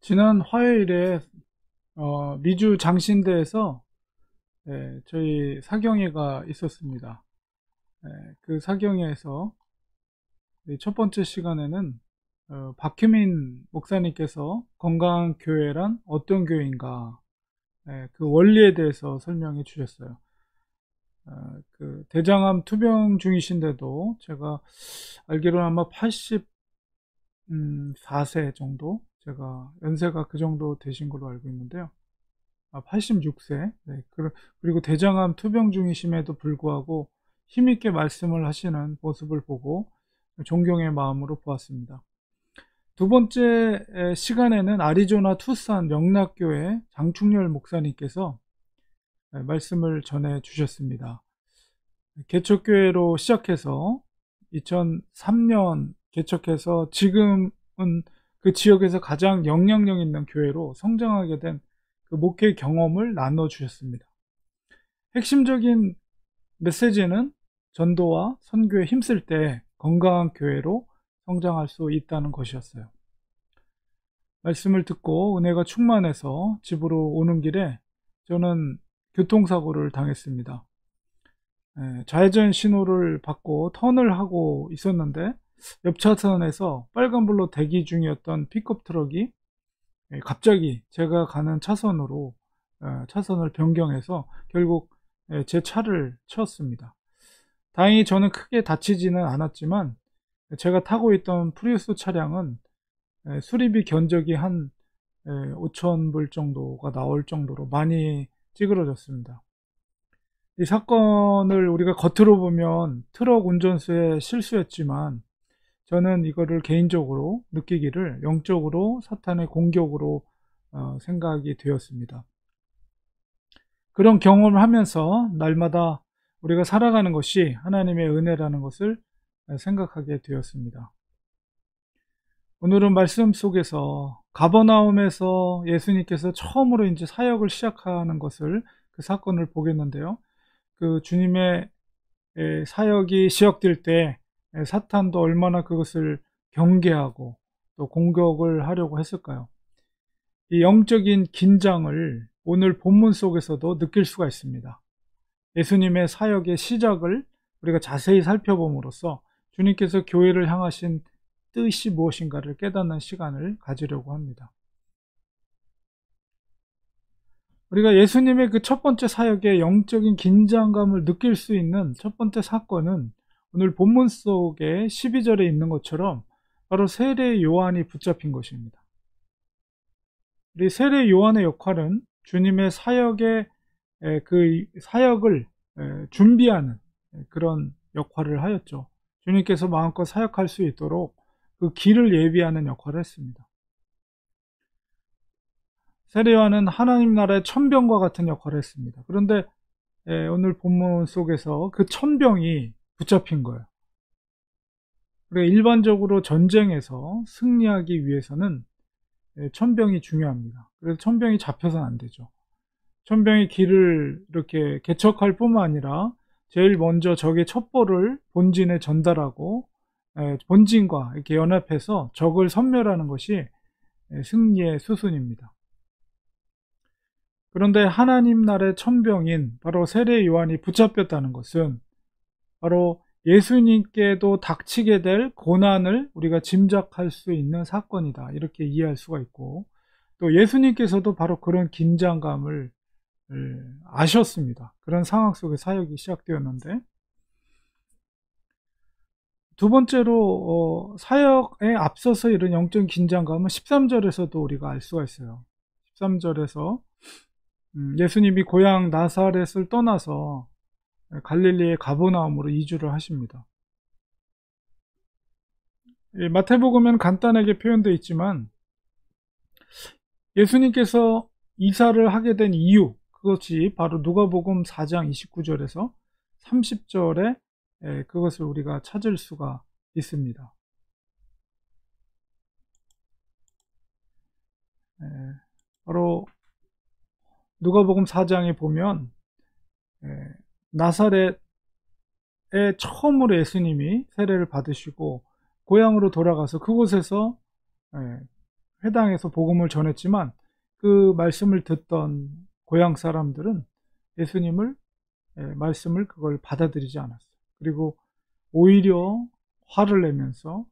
지난 화요일에 미주 장신대에서 저희 사경회가 있었습니다. 그 사경회에서 첫 번째 시간에는 박규민 목사님께서 건강한 교회란 어떤 교회인가, 그 원리에 대해서 설명해 주셨어요. 그 대장암 투병 중이신데도 제가 알기로는 아마 84세 정도, 제가 연세가 그 정도 되신 걸로 알고 있는데요. 86세. 네. 그리고 대장암 투병 중이심에도 불구하고 힘있게 말씀을 하시는 모습을 보고 존경의 마음으로 보았습니다. 두 번째 시간에는 아리조나 투싼 영락교회 장충렬 목사님께서 말씀을 전해 주셨습니다. 개척교회로 시작해서 2003년 개척해서 지금은 그 지역에서 가장 영향력 있는 교회로 성장하게 된 그 목회 경험을 나눠 주셨습니다. 핵심적인 메시지는 전도와 선교에 힘쓸 때 건강한 교회로 성장할 수 있다는 것이었어요. 말씀을 듣고 은혜가 충만해서 집으로 오는 길에 저는 교통사고를 당했습니다. 좌회전 신호를 받고 턴을 하고 있었는데 옆 차선에서 빨간불로 대기 중이었던 픽업 트럭이 갑자기 제가 가는 차선으로 차선을 변경해서 결국 제 차를 치웠습니다. 다행히 저는 크게 다치지는 않았지만 제가 타고 있던 프리우스 차량은 수리비 견적이 한 5,000불 정도가 나올 정도로 많이 찌그러졌습니다. 이 사건을 우리가 겉으로 보면 트럭 운전수의 실수였지만 저는 이거를 개인적으로 느끼기를 영적으로 사탄의 공격으로 생각이 되었습니다. 그런 경험을 하면서 날마다 우리가 살아가는 것이 하나님의 은혜라는 것을 생각하게 되었습니다. 오늘은 말씀 속에서 가버나움에서 예수님께서 처음으로 이제 사역을 시작하는 것을, 그 사건을 보겠는데요. 그 주님의 사역이 시작될 때 사탄도 얼마나 그것을 경계하고 또 공격을 하려고 했을까요? 이 영적인 긴장을 오늘 본문 속에서도 느낄 수가 있습니다. 예수님의 사역의 시작을 우리가 자세히 살펴봄으로써 주님께서 교회를 향하신 뜻이 무엇인가를 깨닫는 시간을 가지려고 합니다. 우리가 예수님의 그 첫 번째 사역의 영적인 긴장감을 느낄 수 있는 첫 번째 사건은 오늘 본문 속에 12절에 있는 것처럼 바로 세례 요한이 붙잡힌 것입니다. 우리 세례 요한의 역할은 주님의 사역의 그 사역을 준비하는 그런 역할을 하였죠. 주님께서 마음껏 사역할 수 있도록 그 길을 예비하는 역할을 했습니다. 세례 요한은 하나님 나라의 천병과 같은 역할을 했습니다. 그런데 오늘 본문 속에서 그 천병이 붙잡힌 거예요. 그러니까 일반적으로 전쟁에서 승리하기 위해서는 천병이 중요합니다. 그래서 천병이 잡혀서는 안 되죠. 천병이 길을 이렇게 개척할 뿐만 아니라 제일 먼저 적의 첩보를 본진에 전달하고 본진과 이렇게 연합해서 적을 섬멸하는 것이 승리의 수순입니다. 그런데 하나님 나라의 천병인 바로 세례 요한이 붙잡혔다는 것은 바로 예수님께도 닥치게 될 고난을 우리가 짐작할 수 있는 사건이다, 이렇게 이해할 수가 있고, 또 예수님께서도 바로 그런 긴장감을 아셨습니다. 그런 상황 속에 사역이 시작되었는데, 두 번째로 사역에 앞서서 이런 영적 긴장감은 13절에서도 우리가 알 수가 있어요. 13절에서 예수님이 고향 나사렛을 떠나서 갈릴리의 가버나움으로 이주를 하십니다. 마태복음에는 간단하게 표현되어 있지만 예수님께서 이사를 하게 된 이유, 그것이 바로 누가복음 4장 29절에서 30절에 그것을 우리가 찾을 수가 있습니다. 바로 누가복음 4장에 보면 나사렛에 처음으로 예수님이 세례를 받으시고 고향으로 돌아가서 그곳에서 회당에서 복음을 전했지만 그 말씀을 듣던 고향 사람들은 예수님을 말씀을 그걸 받아들이지 않았어요. 그리고 오히려 화를 내면서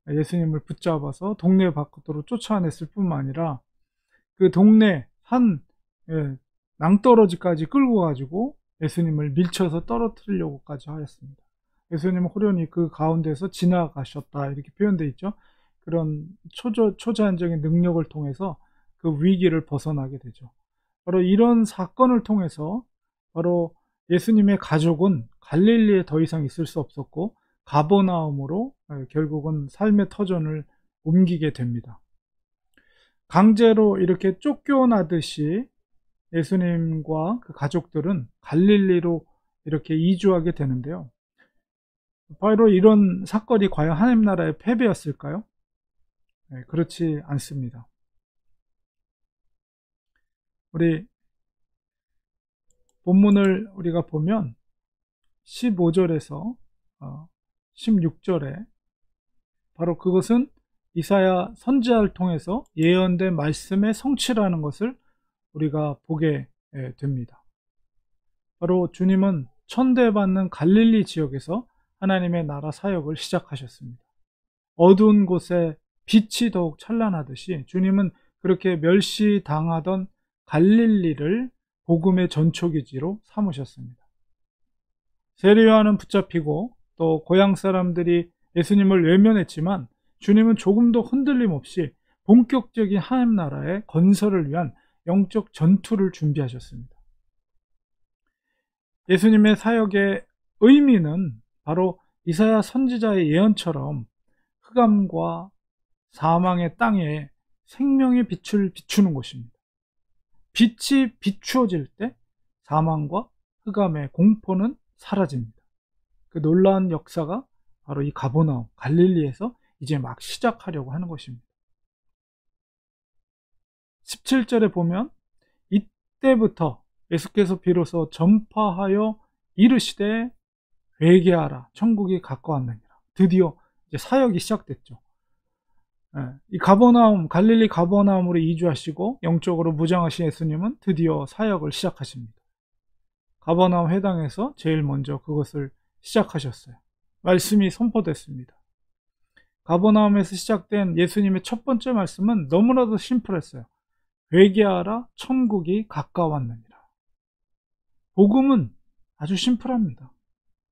예수님을 붙잡아서 동네 밖으로 쫓아냈을 뿐만 아니라 그 동네 한 낭떠러지까지 끌고 가지고 예수님을 밀쳐서 떨어뜨리려고까지 하였습니다. 예수님은 호련히 그 가운데서 지나가셨다 이렇게 표현되어 있죠. 그런 초자연적인 능력을 통해서 그 위기를 벗어나게 되죠. 바로 이런 사건을 통해서 바로 예수님의 가족은 갈릴리에 더 이상 있을 수 없었고 가버나움으로 결국은 삶의 터전을 옮기게 됩니다. 강제로 이렇게 쫓겨나듯이 예수님과 그 가족들은 갈릴리로 이렇게 이주하게 되는데요. 바로 이런 사건이 과연 하나님 나라의 패배였을까요? 그렇지 않습니다. 우리 본문을 우리가 보면 15절에서 16절에 바로 그것은 이사야 선지자를 통해서 예언된 말씀의 성취라는 것을 우리가 보게 됩니다. 바로 주님은 천대받는 갈릴리 지역에서 하나님의 나라 사역을 시작하셨습니다. 어두운 곳에 빛이 더욱 찬란하듯이 주님은 그렇게 멸시당하던 갈릴리를 복음의 전초기지로 삼으셨습니다. 세례요한은 붙잡히고 또 고향 사람들이 예수님을 외면했지만 주님은 조금도 흔들림 없이 본격적인 하나님 나라의 건설을 위한 영적 전투를 준비하셨습니다. 예수님의 사역의 의미는 바로 이사야 선지자의 예언처럼 흑암과 사망의 땅에 생명의 빛을 비추는 것입니다. 빛이 비추어질 때 사망과 흑암의 공포는 사라집니다. 그 놀라운 역사가 바로 이 가버나움, 갈릴리에서 이제 막 시작하려고 하는 것입니다. 17절에 보면 이때부터 예수께서 비로소 전파하여 이르시되 회개하라 천국이 가까웠느니라. 드디어 이제 사역이 시작됐죠. 이 가버나움, 갈릴리 가버나움으로 이주하시고 영적으로 무장하신 예수님은 드디어 사역을 시작하십니다. 가버나움 회당에서 제일 먼저 그것을 시작하셨어요. 말씀이 선포됐습니다. 가버나움에서 시작된 예수님의 첫 번째 말씀은 너무나도 심플했어요. 회개하라 천국이 가까웠느니라. 복음은 아주 심플합니다.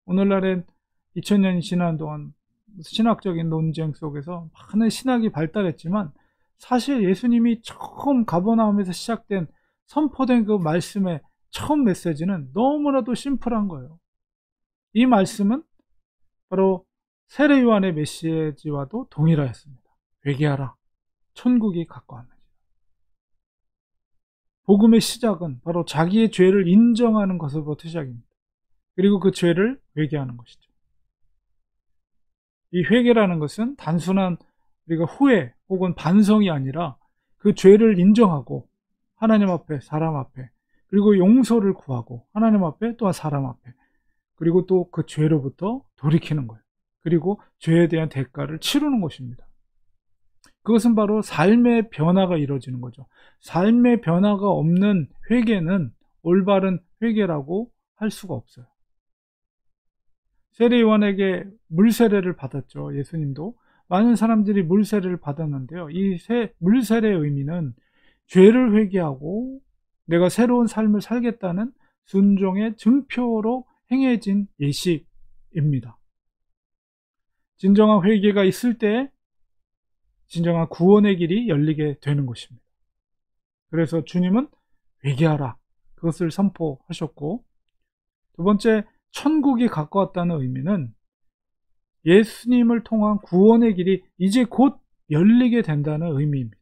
오늘날엔 2000년이 지난 동안 신학적인 논쟁 속에서 많은 신학이 발달했지만 사실 예수님이 처음 가버나움에서 시작된 선포된 그 말씀의 처음 메시지는 너무나도 심플한 거예요. 이 말씀은 바로 세례 요한의 메시지와도 동일하였습니다. 회개하라 천국이 가까웠느니라. 복음의 시작은 바로 자기의 죄를 인정하는 것으로부터 시작입니다. 그리고 그 죄를 회개하는 것이죠. 이 회개라는 것은 단순한 우리가 후회 혹은 반성이 아니라 그 죄를 인정하고 하나님 앞에 사람 앞에 그리고 용서를 구하고 하나님 앞에 또한 사람 앞에 그리고 또 그 죄로부터 돌이키는 거예요. 그리고 죄에 대한 대가를 치르는 것입니다. 그것은 바로 삶의 변화가 이루어지는 거죠. 삶의 변화가 없는 회개는 올바른 회개라고 할 수가 없어요. 세례 요한에게 물세례를 받았죠. 예수님도 많은 사람들이 물세례를 받았는데요. 이 물세례의 의미는 죄를 회개하고 내가 새로운 삶을 살겠다는 순종의 증표로 행해진 예식입니다. 진정한 회개가 있을 때 진정한 구원의 길이 열리게 되는 것입니다. 그래서 주님은 회개하라 그것을 선포하셨고, 두 번째 천국이 가까웠다는 의미는 예수님을 통한 구원의 길이 이제 곧 열리게 된다는 의미입니다.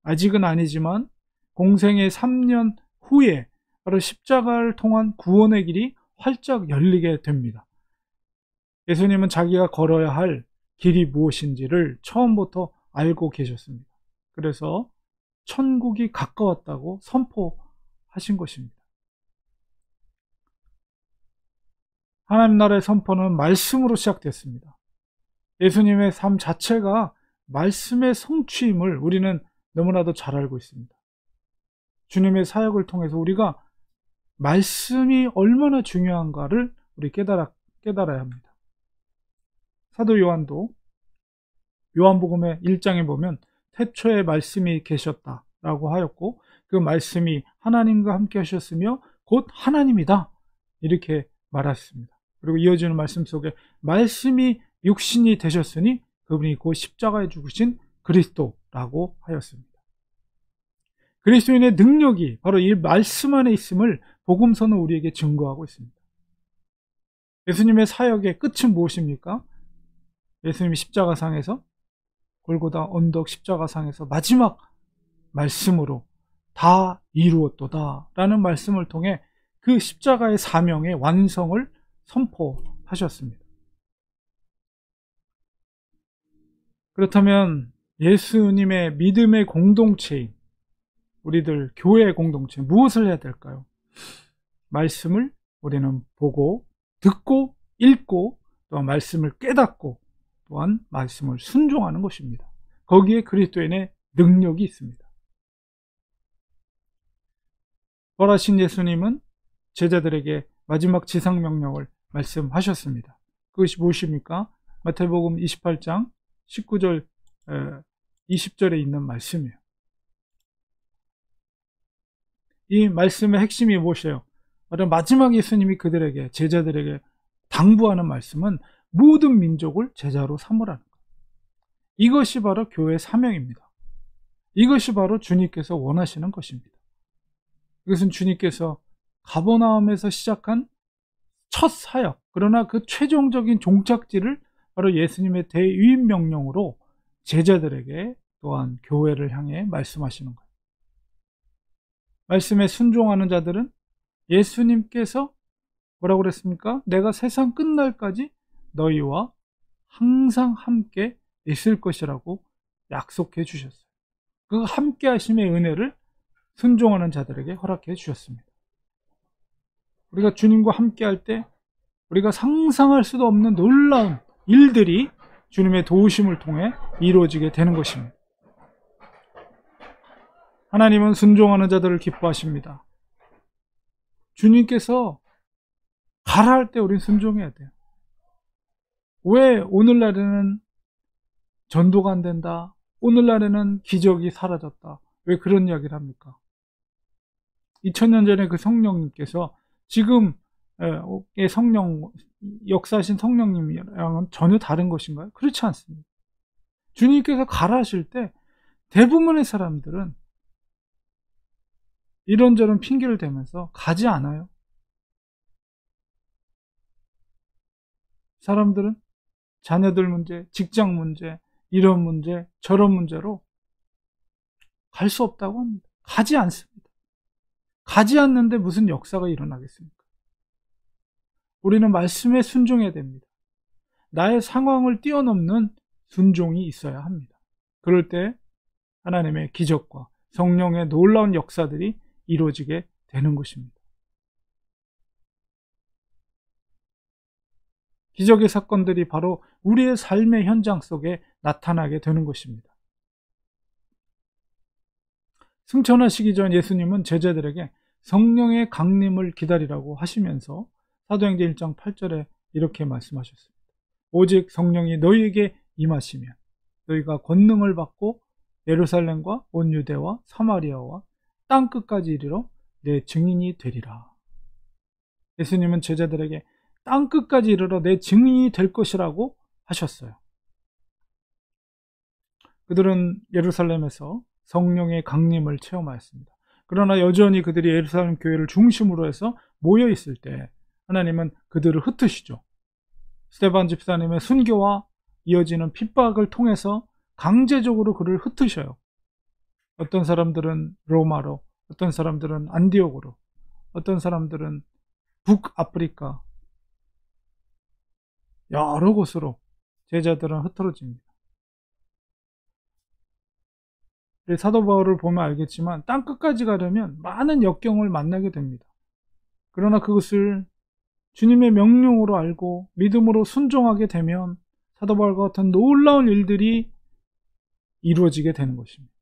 아직은 아니지만 공생의 3년 후에 바로 십자가를 통한 구원의 길이 활짝 열리게 됩니다. 예수님은 자기가 걸어야 할 길이 무엇인지를 처음부터 알고 계셨습니다. 그래서 천국이 가까웠다고 선포하신 것입니다. 하나님 나라의 선포는 말씀으로 시작됐습니다. 예수님의 삶 자체가 말씀의 성취임을 우리는 너무나도 잘 알고 있습니다. 주님의 사역을 통해서 우리가 말씀이 얼마나 중요한가를 우리 깨달아야 합니다. 사도 요한도 요한복음의 1장에 보면 태초에 말씀이 계셨다라고 하였고, 그 말씀이 하나님과 함께 하셨으며 곧 하나님이다, 이렇게 말했습니다. 그리고 이어지는 말씀 속에 말씀이 육신이 되셨으니 그분이 곧 십자가에 죽으신 그리스도라고 하였습니다. 그리스도인의 능력이 바로 이 말씀 안에 있음을 복음서는 우리에게 증거하고 있습니다. 예수님의 사역의 끝은 무엇입니까? 예수님이 십자가상에서, 골고다 언덕 십자가상에서 마지막 말씀으로 다 이루었도다 라는 말씀을 통해 그 십자가의 사명의 완성을 선포하셨습니다. 그렇다면 예수님의 믿음의 공동체인 우리들 교회의 공동체, 무엇을 해야 될까요? 말씀을 우리는 보고 듣고 읽고, 또한 말씀을 깨닫고, 또한 말씀을 순종하는 것입니다. 거기에 그리스도인의 능력이 있습니다. 부활하신 예수님은 제자들에게 마지막 지상명령을 말씀하셨습니다. 그것이 무엇입니까? 마태복음 28장 19절 20절에 있는 말씀이에요. 이 말씀의 핵심이 무엇이에요? 바로 마지막 예수님이 그들에게, 제자들에게 당부하는 말씀은 모든 민족을 제자로 삼으라는 거예요. 이것이 바로 교회의 사명입니다. 이것이 바로 주님께서 원하시는 것입니다. 이것은 주님께서 가버나움에서 시작한 첫 사역, 그러나 그 최종적인 종착지를 바로 예수님의 대위임 명령으로 제자들에게, 또한 교회를 향해 말씀하시는 거예요. 말씀에 순종하는 자들은 예수님께서 뭐라고 그랬습니까? 내가 세상 끝날까지 너희와 항상 함께 있을 것이라고 약속해 주셨어요. 그 함께 하심의 은혜를 순종하는 자들에게 허락해 주셨습니다. 우리가 주님과 함께 할 때 우리가 상상할 수도 없는 놀라운 일들이 주님의 도우심을 통해 이루어지게 되는 것입니다. 하나님은 순종하는 자들을 기뻐하십니다. 주님께서 가라 할 때 우리는 순종해야 돼요. 왜 오늘날에는 전도가 안 된다, 오늘날에는 기적이 사라졌다, 왜 그런 이야기를 합니까? 2000년 전에 그 성령님께서 지금 성령, 역사하신 성령님이랑은 전혀 다른 것인가요? 그렇지 않습니다. 주님께서 가라 하실 때 대부분의 사람들은 이런저런 핑계를 대면서 가지 않아요. 사람들은 자녀들 문제, 직장 문제, 이런 문제, 저런 문제로 갈 수 없다고 합니다. 가지 않습니다. 가지 않는데 무슨 역사가 일어나겠습니까? 우리는 말씀에 순종해야 됩니다. 나의 상황을 뛰어넘는 순종이 있어야 합니다. 그럴 때 하나님의 기적과 성령의 놀라운 역사들이 이루어지게 되는 것입니다. 기적의 사건들이 바로 우리의 삶의 현장 속에 나타나게 되는 것입니다. 승천하시기 전 예수님은 제자들에게 성령의 강림을 기다리라고 하시면서 사도행전 1장 8절에 이렇게 말씀하셨습니다. 오직 성령이 너희에게 임하시면 너희가 권능을 받고 예루살렘과 온 유대와 사마리아와 땅끝까지 이르러 내 증인이 되리라. 예수님은 제자들에게 땅끝까지 이르러 내 증인이 될 것이라고 하셨어요. 그들은 예루살렘에서 성령의 강림을 체험하였습니다. 그러나 여전히 그들이 예루살렘 교회를 중심으로 해서 모여 있을 때 하나님은 그들을 흩으시죠. 스데반 집사님의 순교와 이어지는 핍박을 통해서 강제적으로 그를 흩으셔요. 어떤 사람들은 로마로, 어떤 사람들은 안디옥으로, 어떤 사람들은 북아프리카, 여러 곳으로 제자들은 흩어집니다. 사도 바울을 보면 알겠지만 땅끝까지 가려면 많은 역경을 만나게 됩니다. 그러나 그것을 주님의 명령으로 알고 믿음으로 순종하게 되면 사도 바울과 같은 놀라운 일들이 이루어지게 되는 것입니다.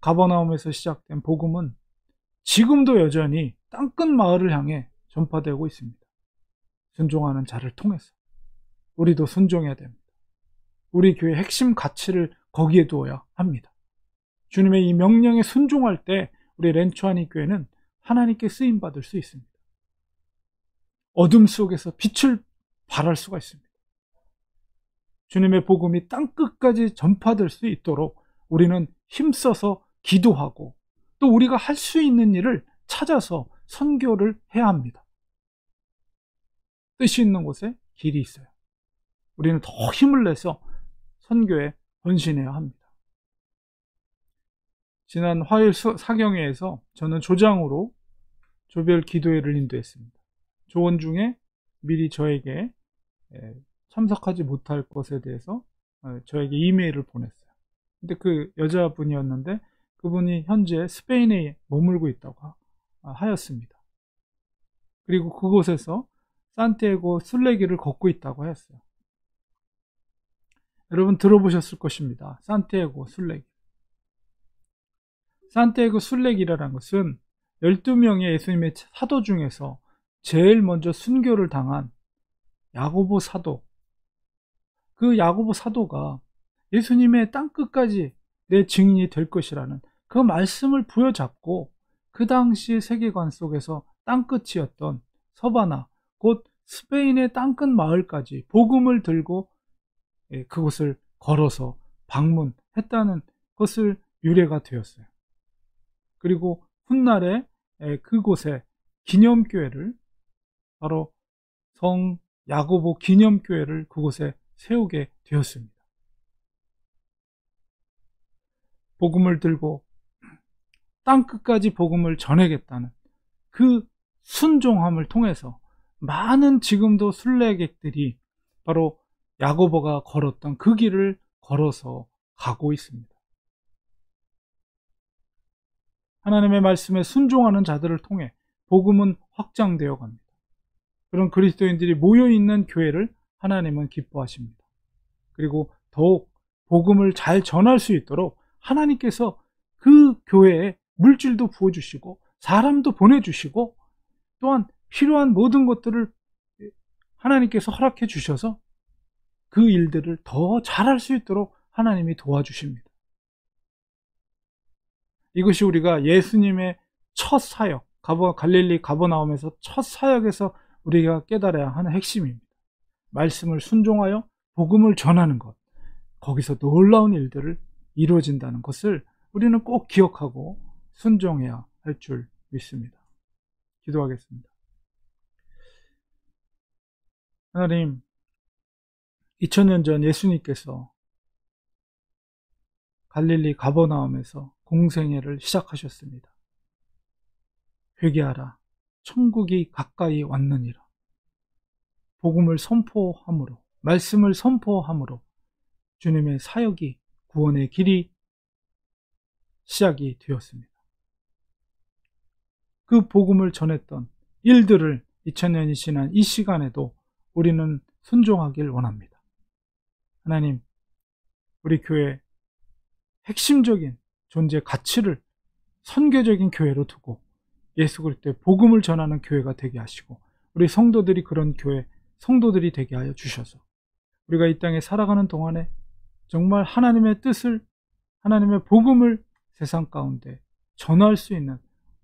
가버나움에서 시작된 복음은 지금도 여전히 땅끝 마을을 향해 전파되고 있습니다. 순종하는 자를 통해서 우리도 순종해야 됩니다. 우리 교회의 핵심 가치를 거기에 두어야 합니다. 주님의 이 명령에 순종할 때 우리 렌초아니 교회는 하나님께 쓰임받을 수 있습니다. 어둠 속에서 빛을 발할 수가 있습니다. 주님의 복음이 땅끝까지 전파될 수 있도록 우리는 힘써서 기도하고 또 우리가 할 수 있는 일을 찾아서 선교를 해야 합니다. 뜻이 있는 곳에 길이 있어요. 우리는 더 힘을 내서 선교에 헌신해야 합니다. 지난 화요일 사경회에서 저는 조장으로 조별 기도회를 인도했습니다. 조언 중에 미리 저에게 참석하지 못할 것에 대해서 저에게 이메일을 보냈어요. 근데 그 여자분이었는데 그분이 현재 스페인에 머물고 있다고 하였습니다. 그리고 그곳에서 산티아고 순례길을 걷고 있다고 하였어요. 여러분 들어보셨을 것입니다. 산티아고 순례길. 산티아고 순례길이라는 것은 12명의 예수님의 사도 중에서 제일 먼저 순교를 당한 야고보 사도, 그 야고보 사도가 예수님의 땅끝까지 내 증인이 될 것이라는 그 말씀을 부여잡고 그 당시 세계관 속에서 땅끝이었던 서바나, 곧 스페인의 땅끝 마을까지 복음을 들고 그곳을 걸어서 방문했다는 것을 유래가 되었어요. 그리고 훗날에 그곳에 기념교회를, 바로 성 야고보 기념교회를 그곳에 세우게 되었습니다. 복음을 들고 땅끝까지 복음을 전하겠다는 그 순종함을 통해서 많은 지금도 순례객들이 바로 야고보가 걸었던 그 길을 걸어서 가고 있습니다. 하나님의 말씀에 순종하는 자들을 통해 복음은 확장되어 갑니다. 그런 그리스도인들이 모여있는 교회를 하나님은 기뻐하십니다. 그리고 더욱 복음을 잘 전할 수 있도록 하나님께서 그 교회에 물질도 부어주시고 사람도 보내주시고 또한 필요한 모든 것들을 하나님께서 허락해 주셔서 그 일들을 더 잘할 수 있도록 하나님이 도와주십니다. 이것이 우리가 예수님의 첫 사역, 갈릴리 가버나움에서 첫 사역에서 우리가 깨달아야 하는 핵심입니다. 말씀을 순종하여 복음을 전하는 것, 거기서 놀라운 일들을 이루어진다는 것을 우리는 꼭 기억하고 순종해야 할 줄 믿습니다. 기도하겠습니다. 하나님, 2000년 전 예수님께서 갈릴리 가버나움에서 공생애를 시작하셨습니다. 회개하라, 천국이 가까이 왔느니라. 복음을 선포함으로, 말씀을 선포함으로 주님의 사역이, 구원의 길이 시작이 되었습니다. 그 복음을 전했던 일들을 2000년이 지난 이 시간에도 우리는 순종하길 원합니다. 하나님, 우리 교회 핵심적인 존재 가치를 선교적인 교회로 두고 예수 그리스도의 복음을 전하는 교회가 되게 하시고 우리 성도들이 그런 교회 성도들이 되게 하여 주셔서 우리가 이 땅에 살아가는 동안에 정말 하나님의 뜻을, 하나님의 복음을 세상 가운데 전할 수 있는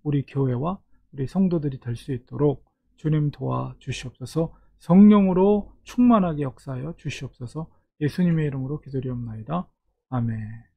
우리 교회와 우리 성도들이 될 수 있도록 주님 도와주시옵소서. 성령으로 충만하게 역사하여 주시옵소서. 예수님의 이름으로 기도드리옵나이다. 아멘.